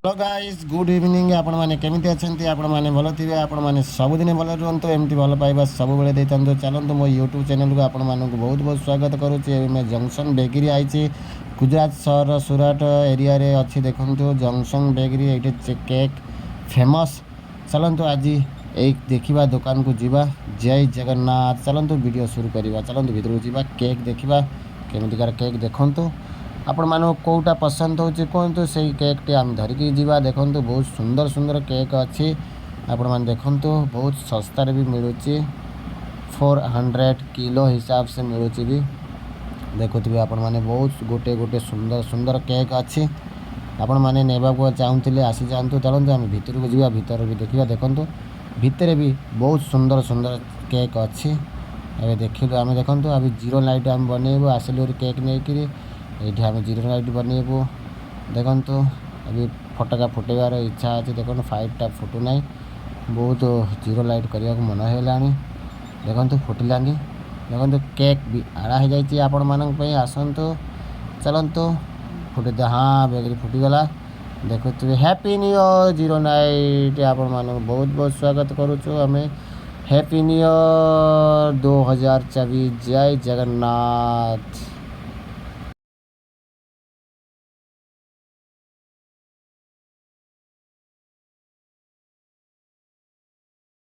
Hello guys good evening आपण मैंने केमिति अछंती आपण मैंने भल थिबे आपण मैंने सबुदिन भल रुहतु एमती भल पाइबा सब बेले देइतंतु चलतु मो यूट्यूब चैनल को आपण मानक बहुत बहुत स्वागत करुच्ची। मैं जंक्शन बेकरी आई गुजरात सहर सुराट एरिया रे अच्छी देखु जंक्शन बेकरी ये केक फेमस। चलतु आज एक देखा दुकान को जीवा। जय जगन्नाथ। चलतु वीडियो शुरू करवा। चलतु भीतर को केक देखा केमितिकार केक देखु आपण मानक कोटा पसंद होची कहतु से केक टी आम धरिकी जीवा। देखु बहुत सुंदर सुंदर केक अच्छी आपण मैंने देखु बहुत सस्तार भी मिलूँ 400 किलो हिसाब से मिलूँ भी देखुवे आपण मैंने बहुत गोटे गोटे सुंदर सुंदर केक अच्छी आपण मैंने नेबा को चाहूँगे आसी जातु। चलते आम भीतर को जीवा भीतर भी देखा देखु भितर भी बहुत सुंदर सुंदर केक अच्छी अभी देखिलु आम देखु अभी जीरो लाइट आम बनइबू आसिलु केक नहीं ये आम जीरो लाइट बनइबू देखु अभी फटका फुटेबार इच्छा अच्छे देखो 5टा फुटुना बहुत जीरो लाइट करने को मन है देखु फुटिलानी देखो केक भी आड़ा हो जाए आपण मानक आसतु। चलतु फुटे हाँ बेकरी फुटीगला देखुए happy new year zero night आपण मानक बहुत बहुत स्वागत करुचु आम हैप्पी न्यू ईयर 2024 जय जगन्नाथ।